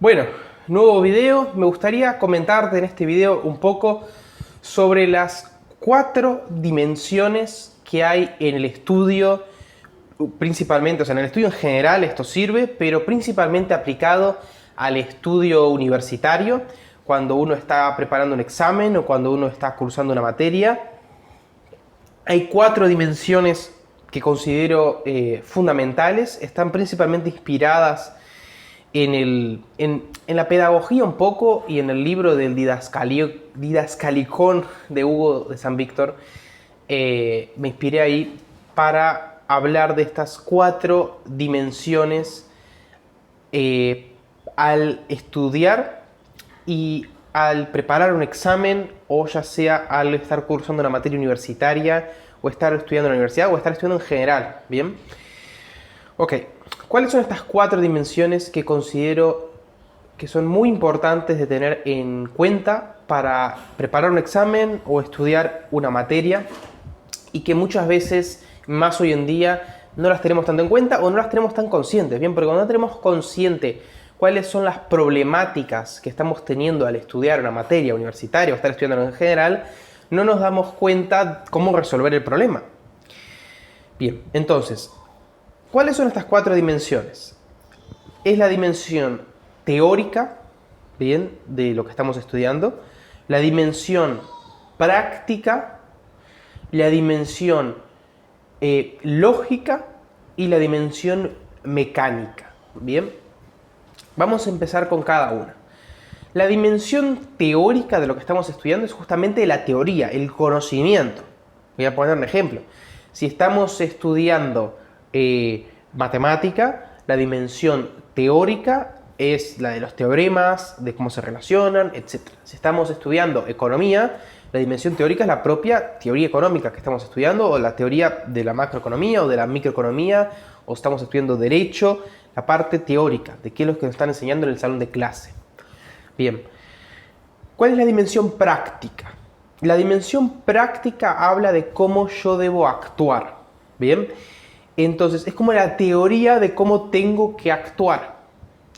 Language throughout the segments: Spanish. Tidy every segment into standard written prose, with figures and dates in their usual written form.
Bueno, nuevo video. Me gustaría comentarte en este video un poco sobre las 4 dimensiones que hay en el estudio, principalmente, o sea, en el estudio en general esto sirve, pero principalmente aplicado al estudio universitario, cuando uno está preparando un examen o cuando uno está cursando una materia. Hay 4 dimensiones que considero fundamentales, están principalmente inspiradas en la pedagogía un poco y en el libro del Didascalicón de Hugo de San Víctor. Me inspiré ahí para hablar de estas 4 dimensiones al estudiar y al preparar un examen, o ya sea al estar cursando una materia universitaria o estar estudiando en la universidad o estar estudiando en general. Bien, ok, ¿cuáles son estas 4 dimensiones que considero que son muy importantes de tener en cuenta para preparar un examen o estudiar una materia, y que muchas veces, más hoy en día, no las tenemos tanto en cuenta o no las tenemos tan conscientes? Bien, porque cuando no tenemos consciente cuáles son las problemáticas que estamos teniendo al estudiar una materia universitaria o estar estudiando en general, no nos damos cuenta cómo resolver el problema. Bien, entonces, ¿cuáles son estas 4 dimensiones? Es la dimensión teórica, bien, de lo que estamos estudiando, la dimensión práctica, la dimensión lógica y la dimensión mecánica. Bien, vamos a empezar con cada una. La dimensión teórica de lo que estamos estudiando es justamente la teoría, el conocimiento. Voy a poner un ejemplo. Si estamos estudiando matemática, la dimensión teórica es la de los teoremas, de cómo se relacionan, etc. Si estamos estudiando economía, la dimensión teórica es la propia teoría económica que estamos estudiando, o la teoría de la macroeconomía o de la microeconomía, o estamos estudiando derecho, la parte teórica, de qué es lo que nos están enseñando en el salón de clase. Bien, ¿cuál es la dimensión práctica? La dimensión práctica habla de cómo yo debo actuar. Bien, entonces es como la teoría de cómo tengo que actuar.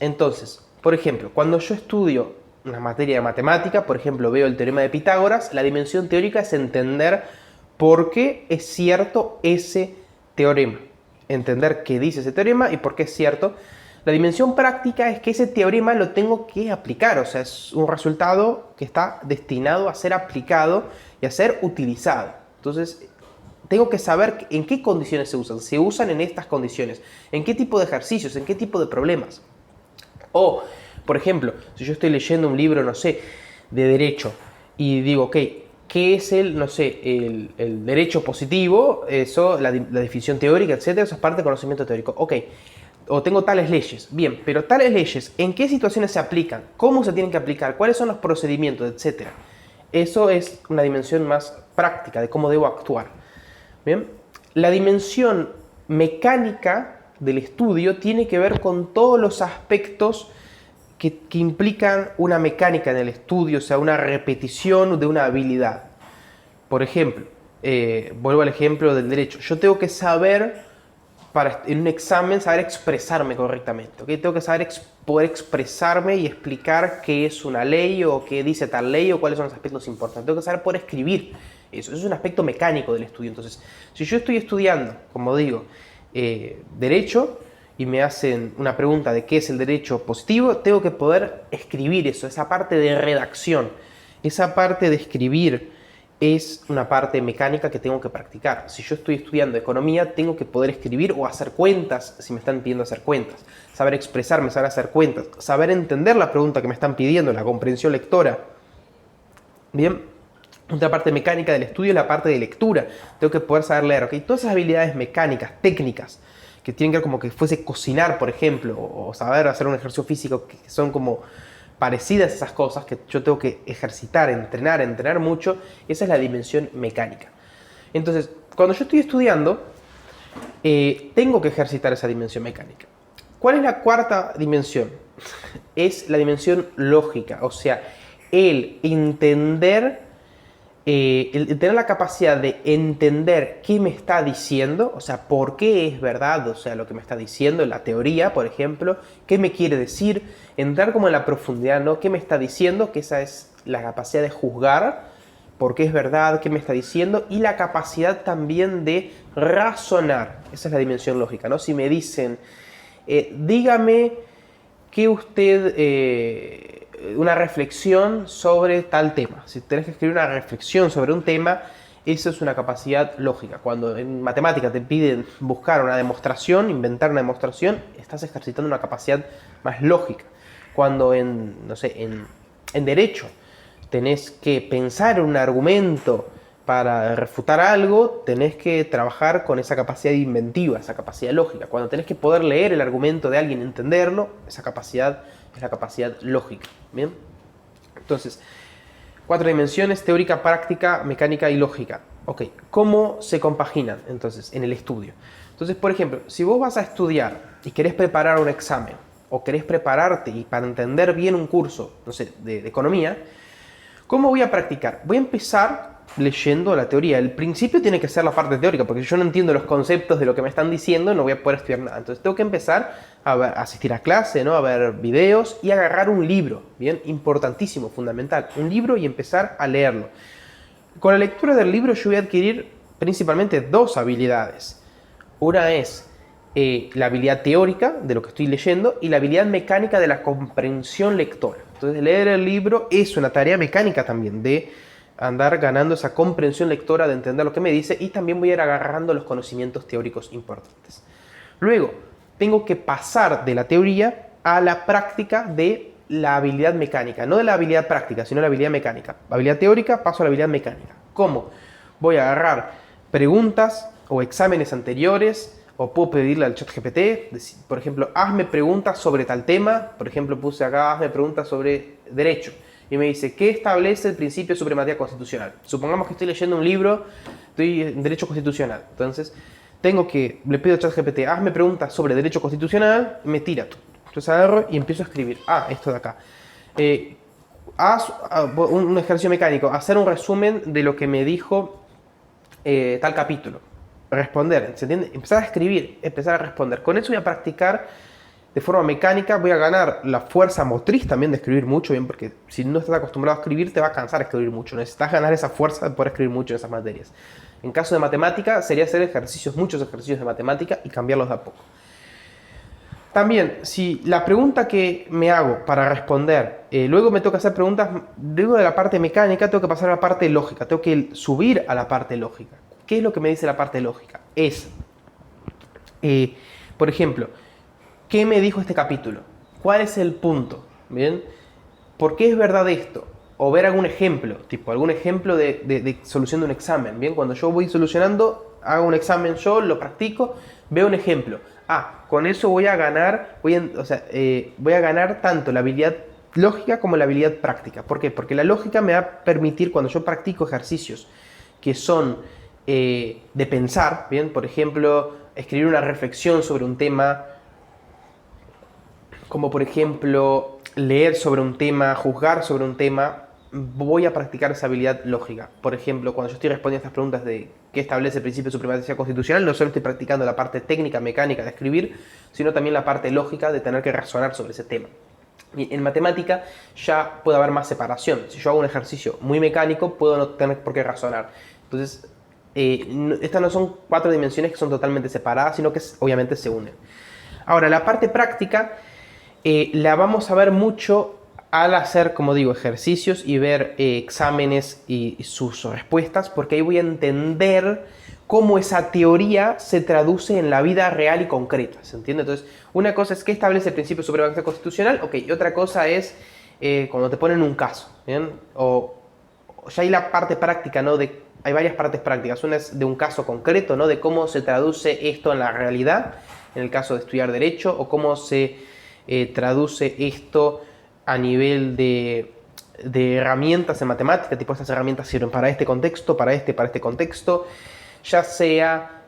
Entonces, por ejemplo, cuando yo estudio una materia de matemática, por ejemplo, veo el teorema de Pitágoras, la dimensión teórica es entender por qué es cierto ese teorema. Entender qué dice ese teorema y por qué es cierto. La dimensión práctica es que ese teorema lo tengo que aplicar, o sea, es un resultado que está destinado a ser aplicado y a ser utilizado. Entonces, tengo que saber en qué condiciones se usan. Se usan en estas condiciones, en qué tipo de ejercicios, en qué tipo de problemas. O, por ejemplo, si yo estoy leyendo un libro, no sé, de derecho, y digo, ok, ¿qué es no sé, el derecho positivo? Eso, la definición teórica, etcétera, eso es parte del conocimiento teórico. Ok, o tengo tales leyes. Bien, pero tales leyes, ¿en qué situaciones se aplican? ¿Cómo se tienen que aplicar? ¿Cuáles son los procedimientos, etcétera? Eso es una dimensión más práctica de cómo debo actuar. Bien, la dimensión mecánica del estudio tiene que ver con todos los aspectos que implican una mecánica en el estudio, o sea, una repetición de una habilidad. Por ejemplo, vuelvo al ejemplo del derecho. Yo tengo que saber, en un examen, saber expresarme correctamente. ¿Okay? Tengo que saber poder expresarme y explicar qué es una ley o qué dice tal ley o cuáles son los aspectos importantes. Tengo que saber poder escribir. Eso es un aspecto mecánico del estudio. Entonces, si yo estoy estudiando, como digo, derecho, y me hacen una pregunta de qué es el derecho positivo, tengo que poder escribir eso, esa parte de redacción. Esa parte de escribir es una parte mecánica que tengo que practicar. Si yo estoy estudiando economía, tengo que poder escribir o hacer cuentas si me están pidiendo hacer cuentas. Saber expresarme, saber hacer cuentas, saber entender la pregunta que me están pidiendo, la comprensión lectora. Bien, otra parte mecánica del estudio es la parte de lectura. Tengo que poder saber leer, ¿ok? Todas esas habilidades mecánicas, técnicas, que tienen que ver como que fuese cocinar, por ejemplo, o saber hacer un ejercicio físico, que son como parecidas a esas cosas que yo tengo que ejercitar, entrenar mucho. Esa es la dimensión mecánica. Entonces, cuando yo estoy estudiando, tengo que ejercitar esa dimensión mecánica. ¿Cuál es la 4ª dimensión? Es la dimensión lógica, o sea, el entender el tener la capacidad de entender qué me está diciendo, o sea, por qué es verdad, o sea, lo que me está diciendo, la teoría, por ejemplo, qué me quiere decir, entrar como en la profundidad, ¿no? ¿Qué me está diciendo? Que esa es la capacidad de juzgar, por qué es verdad, qué me está diciendo, y la capacidad también de razonar. Esa es la dimensión lógica, ¿no? Si me dicen, dígame que usted... una reflexión sobre tal tema. Si tenés que escribir una reflexión sobre un tema, eso es una capacidad lógica. Cuando en matemática te piden buscar una demostración, inventar una demostración, estás ejercitando una capacidad más lógica. Cuando no sé, en derecho tenés que pensar en un argumento para refutar algo, tenés que trabajar con esa capacidad inventiva, esa capacidad lógica. Cuando tenés que poder leer el argumento de alguien y entenderlo, esa capacidad es la capacidad lógica. ¿Bien? Entonces, 4 dimensiones: teórica, práctica, mecánica y lógica. Ok, ¿cómo se compaginan entonces en el estudio? Entonces, por ejemplo, si vos vas a estudiar y querés preparar un examen, o querés prepararte y para entender bien un curso, no sé, de economía, ¿cómo voy a practicar? Voy a empezar leyendo la teoría. El principio tiene que ser la parte teórica, porque si yo no entiendo los conceptos de lo que me están diciendo, no voy a poder estudiar nada. Entonces tengo que empezar a asistir a clase, ¿no? A ver videos y agarrar un libro, bien, importantísimo, fundamental, un libro y empezar a leerlo. Con la lectura del libro yo voy a adquirir principalmente 2 habilidades. Una es la habilidad teórica de lo que estoy leyendo y la habilidad mecánica de la comprensión lectora. Entonces leer el libro es una tarea mecánica también de andar ganando esa comprensión lectora, de entender lo que me dice, y también voy a ir agarrando los conocimientos teóricos importantes. Luego, tengo que pasar de la teoría a la práctica de la habilidad mecánica, no de la habilidad práctica, sino de la habilidad mecánica. Habilidad teórica, paso a la habilidad mecánica. ¿Cómo? Voy a agarrar preguntas o exámenes anteriores, o puedo pedirle al ChatGPT, por ejemplo, hazme preguntas sobre tal tema. Por ejemplo, puse acá, hazme preguntas sobre derecho. Y me dice, ¿qué establece el principio de supremacía constitucional? Supongamos que estoy leyendo un libro, estoy en derecho constitucional. Entonces, le pido a ChatGPT, hazme preguntas sobre derecho constitucional, y me tira. Entonces agarro y empiezo a escribir. Esto de acá. Haz un ejercicio mecánico, hacer un resumen de lo que me dijo tal capítulo. Responder, ¿se entiende? Empezar a escribir, empezar a responder. Con eso voy a practicar de forma mecánica, voy a ganar la fuerza motriz también de escribir mucho, bien, porque si no estás acostumbrado a escribir, te va a cansar escribir mucho. Necesitas ganar esa fuerza de poder escribir mucho en esas materias. En caso de matemática, sería hacer muchos ejercicios de matemática y cambiarlos de a poco. También, si la pregunta que me hago para responder, luego me toca hacer preguntas, luego de la parte mecánica, tengo que pasar a la parte lógica, tengo que subir a la parte lógica. ¿Qué es lo que me dice la parte lógica? Por ejemplo, ¿qué me dijo este capítulo? ¿Cuál es el punto? ¿Bien? ¿Por qué es verdad esto? O ver algún ejemplo, tipo algún ejemplo de solución de un examen. ¿Bien? Cuando yo voy solucionando, hago un examen yo, lo practico, veo un ejemplo. Con eso voy a ganar, voy a ganar tanto la habilidad lógica como la habilidad práctica. ¿Por qué? Porque la lógica me va a permitir, cuando yo practico ejercicios que son de pensar, ¿bien? Por ejemplo, escribir una reflexión sobre un tema, como por ejemplo leer sobre un tema, juzgar sobre un tema, voy a practicar esa habilidad lógica. Por ejemplo, cuando yo estoy respondiendo estas preguntas de qué establece el principio de supremacía constitucional, no solo estoy practicando la parte técnica, mecánica de escribir, sino también la parte lógica de tener que razonar sobre ese tema. Y en matemática ya puede haber más separación. Si yo hago un ejercicio muy mecánico, puedo no tener por qué razonar. Entonces, estas no son 4 dimensiones que son totalmente separadas, sino que obviamente se unen. Ahora, la parte práctica la vamos a ver mucho al hacer, como digo, ejercicios y ver exámenes y sus respuestas, porque ahí voy a entender cómo esa teoría se traduce en la vida real y concreta, ¿se entiende? Entonces, una cosa es qué establece el principio de supremacía constitucional, ok, y otra cosa es cuando te ponen un caso, ¿bien? O ya hay la parte práctica, ¿no? Hay varias partes prácticas. Una es de un caso concreto, ¿no? De cómo se traduce esto en la realidad, en el caso de estudiar Derecho, o cómo se traduce esto a nivel de herramientas en matemática, tipo estas herramientas sirven para este contexto, para este contexto, ya sea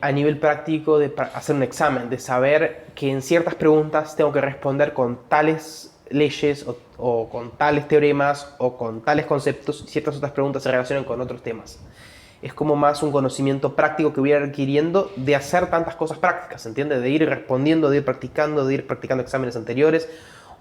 a nivel práctico de hacer un examen, de saber que en ciertas preguntas tengo que responder con tales leyes o con tales teoremas o con tales conceptos, ciertas otras preguntas se relacionan con otros temas. Es como más un conocimiento práctico que voy a ir adquiriendo de hacer tantas cosas prácticas, ¿entiendes? De ir respondiendo, de ir practicando exámenes anteriores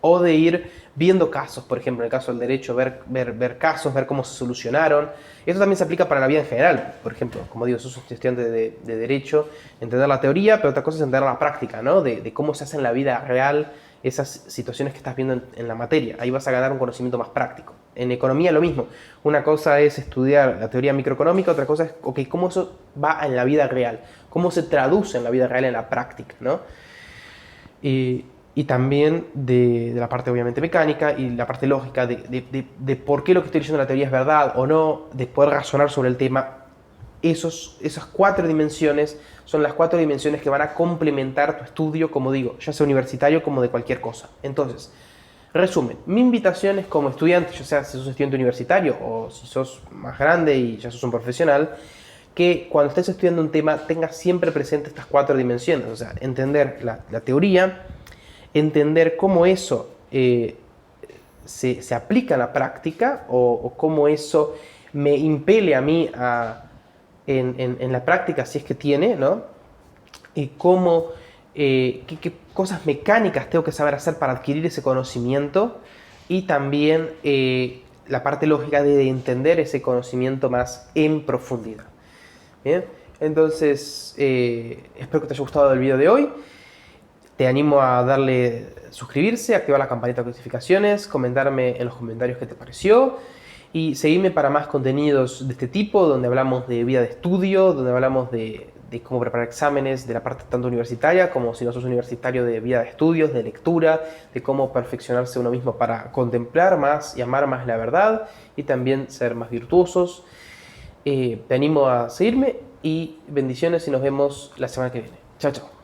o de ir viendo casos, por ejemplo, en el caso del derecho, ver casos, ver cómo se solucionaron. Esto también se aplica para la vida en general. Por ejemplo, como digo, sos un estudiante de derecho, entender la teoría, pero otra cosa es entender la práctica, ¿no? De cómo se hace en la vida real esas situaciones que estás viendo en la materia. Ahí vas a ganar un conocimiento más práctico. En economía lo mismo. Una cosa es estudiar la teoría microeconómica, otra cosa es, ok, cómo eso va en la vida real, cómo se traduce en la vida real en la práctica, ¿no? Y también de la parte obviamente mecánica y la parte lógica de por qué lo que estoy diciendo en la teoría es verdad o no, de poder razonar sobre el tema. Esas 4 dimensiones son las 4 dimensiones que van a complementar tu estudio, como digo, ya sea universitario como de cualquier cosa. Entonces, resumen, mi invitación es como estudiante, ya sea si sos estudiante universitario o si sos más grande y ya sos un profesional, que cuando estés estudiando un tema tengas siempre presente estas 4 dimensiones, o sea, entender la teoría, entender cómo eso se aplica en la práctica o cómo eso me impele a mí en la práctica, si es que tiene, ¿no? Y cómo, qué cosas mecánicas tengo que saber hacer para adquirir ese conocimiento y también la parte lógica de entender ese conocimiento más en profundidad. Bien, entonces espero que te haya gustado el video de hoy. Te animo a darle suscribirse, activar la campanita de notificaciones, comentarme en los comentarios qué te pareció y seguirme para más contenidos de este tipo, donde hablamos de vida de estudio, donde hablamos de cómo preparar exámenes, de la parte tanto universitaria como si no sos universitario, de vida de estudios, de lectura, de cómo perfeccionarse uno mismo para contemplar más y amar más la verdad y también ser más virtuosos. Te animo a seguirme y bendiciones y nos vemos la semana que viene. Chao, chao.